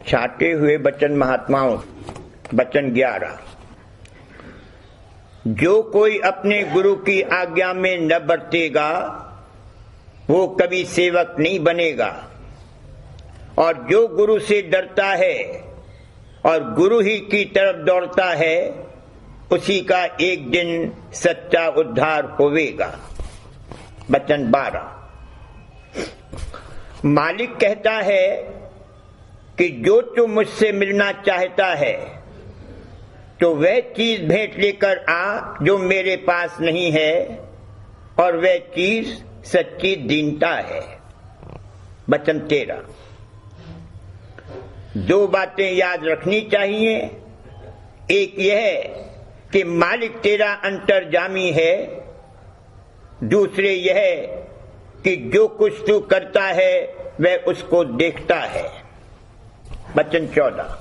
छाटे हुए वचन महात्माओं। वचन 11। जो कोई अपने गुरु की आज्ञा में न बरतेगा वो कभी सेवक नहीं बनेगा, और जो गुरु से डरता है और गुरु ही की तरफ दौड़ता है उसी का एक दिन सच्चा उद्धार होवेगा। वचन 12। मालिक कहता है कि जो तू मुझसे मिलना चाहता है तो वह चीज भेंट लेकर आ जो मेरे पास नहीं है, और वह चीज सच्ची दीनता है। वचन 13। दो बातें याद रखनी चाहिए। एक यह कि मालिक तेरा अंतर्जामी है, दूसरे यह कि जो कुछ तू करता है वह उसको देखता है। वचन 14।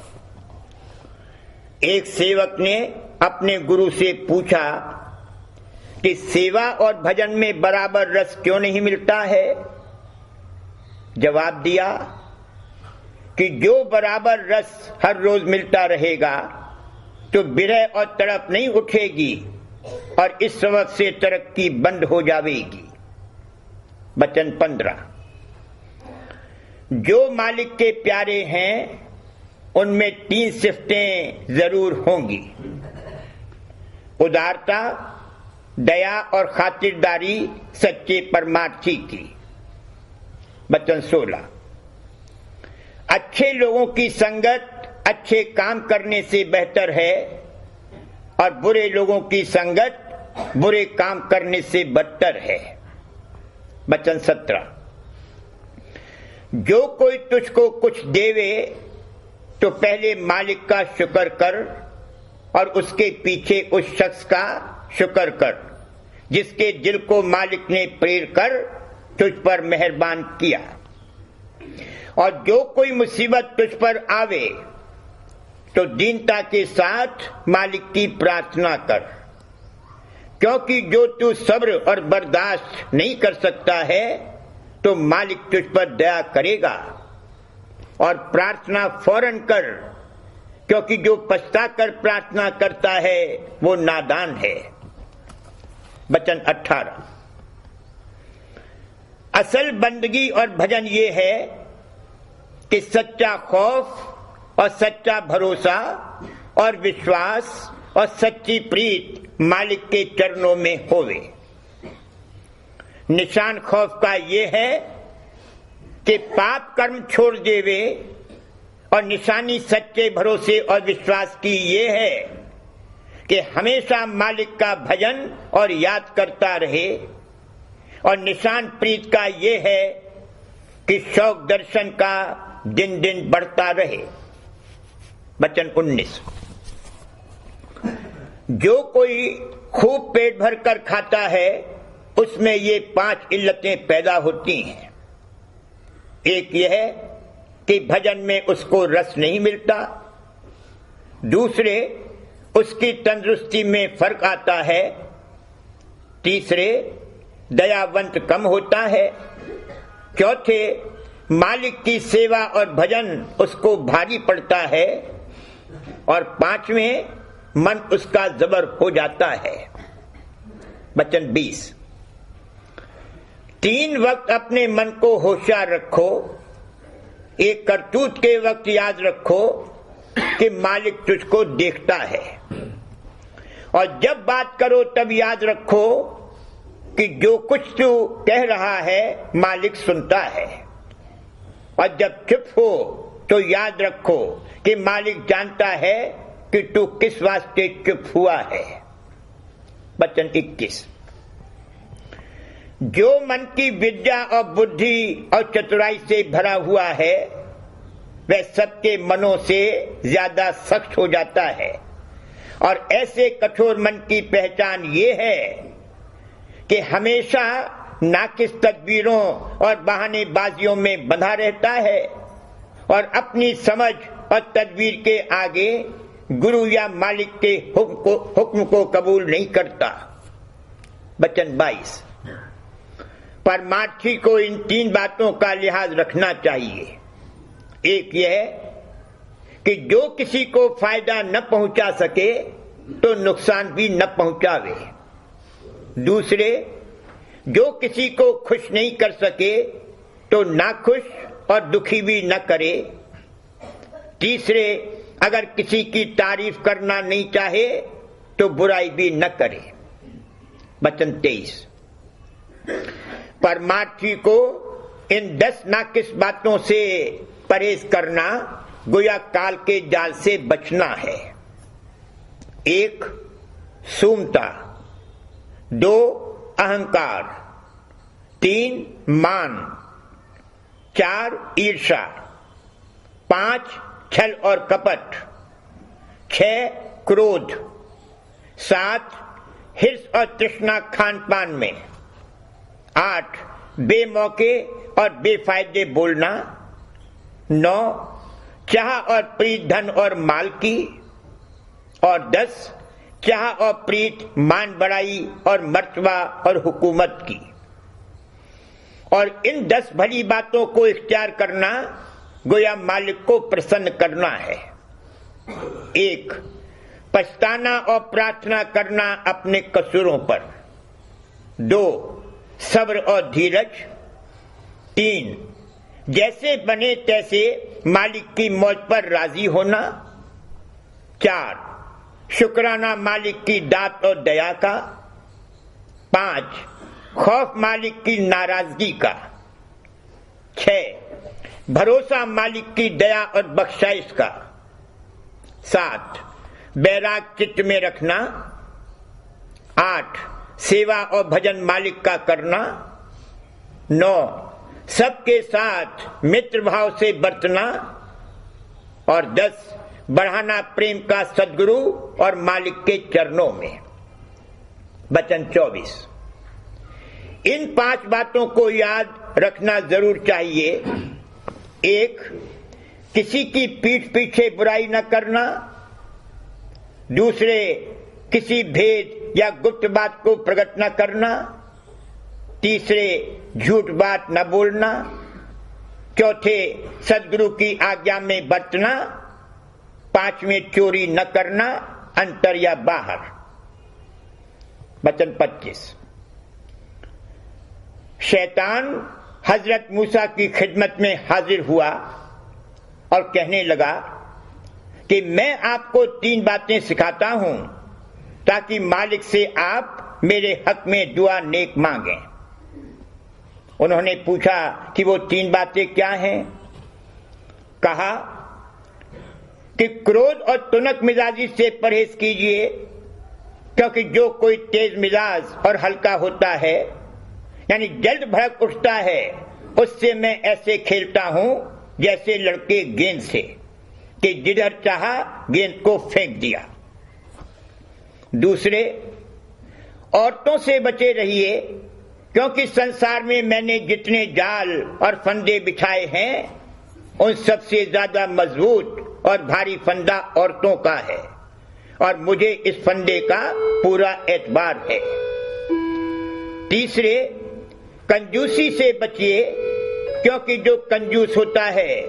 एक सेवक ने अपने गुरु से पूछा कि सेवा और भजन में बराबर रस क्यों नहीं मिलता है? जवाब दिया कि जो बराबर रस हर रोज मिलता रहेगा तो विरह और तड़प नहीं उठेगी और इस सबब से तरक्की बंद हो जाएगी। वचन 15। जो मालिक के प्यारे हैं उनमें 3 सिफतें जरूर होंगी: उदारता, दया और खातिरदारी सच्चे परमार्थी की। वचन 16। अच्छे लोगों की संगत अच्छे काम करने से बेहतर है और बुरे लोगों की संगत बुरे काम करने से बदतर है। वचन 17। जो कोई तुझको कुछ देवे तो पहले मालिक का शुक्र कर और उसके पीछे उस शख्स का शुक्र कर जिसके दिल को मालिक ने प्रेर कर तुझ पर मेहरबान किया। और जो कोई मुसीबत तुझ पर आवे तो दीनता के साथ मालिक की प्रार्थना कर, क्योंकि जो तू सब्र और बर्दाश्त नहीं कर सकता है तो मालिक तुझ पर दया करेगा। और प्रार्थना फौरन कर, क्योंकि जो पछता कर प्रार्थना करता है वो नादान है। वचन 18। असल बंदगी और भजन ये है कि सच्चा खौफ और सच्चा भरोसा और विश्वास और सच्ची प्रीत मालिक के चरणों में होवे। निशान खौफ का ये है कि पाप कर्म छोड़ देवे, और निशानी सच्चे भरोसे और विश्वास की ये है कि हमेशा मालिक का भजन और याद करता रहे, और निशान प्रीत का ये है कि शौक दर्शन का दिन दिन बढ़ता रहे। वचन 19। जो कोई खूब पेट भर कर खाता है उसमें ये 5 इल्लतें पैदा होती हैं। एक यह कि भजन में उसको रस नहीं मिलता, दूसरे उसकी तंदुरुस्ती में फर्क आता है, तीसरे दयावंत कम होता है, चौथे मालिक की सेवा और भजन उसको भारी पड़ता है, और पांचवें मन उसका जबर हो जाता है। वचन 20। 3 वक्त अपने मन को होशियार रखो। एक करतूत के वक्त याद रखो कि मालिक तुझको देखता है, और जब बात करो तब याद रखो कि जो कुछ तू कह रहा है मालिक सुनता है, और जब चुप हो तो याद रखो कि मालिक जानता है कि तू किस वास्ते चुप हुआ है। वचन 21। जो मन की विद्या और बुद्धि और चतुराई से भरा हुआ है वह सबके मनों से ज्यादा सख्त हो जाता है, और ऐसे कठोर मन की पहचान ये है कि हमेशा नाकिस तदबीरों और बहानेबाजियों में बंधा रहता है और अपनी समझ और तदबीर के आगे गुरु या मालिक के हुक्म को कबूल नहीं करता। वचन 22। परमार्थी को इन 3 बातों का लिहाज रखना चाहिए। एक यह कि जो किसी को फायदा न पहुंचा सके तो नुकसान भी न पहुंचावे। दूसरे, जो किसी को खुश नहीं कर सके तो नाखुश और दुखी भी न करे। तीसरे, अगर किसी की तारीफ करना नहीं चाहे तो बुराई भी न करे। वचन 23। परमार्थी को इन 10 नाकिस बातों से परहेज करना, गोया काल के जाल से बचना है। 1. सूमता। 2. अहंकार। 3. मान। 4. ईर्ष्या। 5. छल और कपट। 6. क्रोध। 7. हिर्स और तृष्णा खान पान में। 8. बेमौके और बेफायदे बोलना। 9. चाह और प्रीत धन और माल की। और 10. चाह और प्रीत मान बढ़ाई और मर्तबा और हुकूमत की। और इन 10 भली बातों को इख्तियार करना गोया मालिक को प्रसन्न करना है। 1. पछताना और प्रार्थना करना अपने कसूरों पर। 2. सब्र और धीरज। 3. जैसे बने तैसे मालिक की मौज पर राजी होना। 4. शुक्राना मालिक की दात और दया का। 5. खौफ मालिक की नाराजगी का। 6. भरोसा मालिक की दया और बख्शाइश का। 7. बैराग चित्त में रखना। 8. सेवा और भजन मालिक का करना। 9. सबके साथ मित्र भाव से बरतना। और 10. बढ़ाना प्रेम का सद्गुरु और मालिक के चरणों में। वचन 24। इन 5 बातों को याद रखना जरूर चाहिए। 1. किसी की पीठ पीछे बुराई न करना। दूसरे, किसी भेद या गुप्त बात को प्रकट न करना। तीसरे, झूठ बात न बोलना। चौथे, सद्गुरु की आज्ञा में बरतना। 5वें, चोरी न करना, अंतर या बाहर। वचन 25। शैतान हजरत मूसा की खिदमत में हाजिर हुआ और कहने लगा कि मैं आपको 3 बातें सिखाता हूं ताकि मालिक से आप मेरे हक में दुआ नेक मांगें। उन्होंने पूछा कि वो 3 बातें क्या हैं? कहा कि क्रोध और तुनक मिजाजी से परहेज कीजिए, क्योंकि जो कोई तेज मिजाज और हल्का होता है, यानी जल्द भड़क उठता है, उससे मैं ऐसे खेलता हूं जैसे लड़के गेंद से, कि जिधर चाहा गेंद को फेंक दिया। दूसरे, औरतों से बचे रहिए, क्योंकि संसार में मैंने जितने जाल और फंदे बिछाए हैं उन सबसे ज्यादा मजबूत और भारी फंदा औरतों का है, और मुझे इस फंदे का पूरा एतबार है। तीसरे, कंजूसी से बचिए, क्योंकि जो कंजूस होता है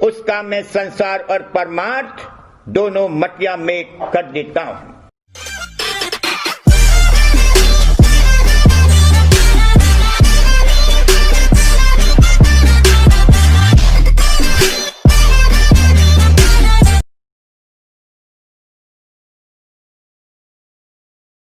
उसका मैं संसार और परमार्थ दोनों मटिया मेट कर देता हूं।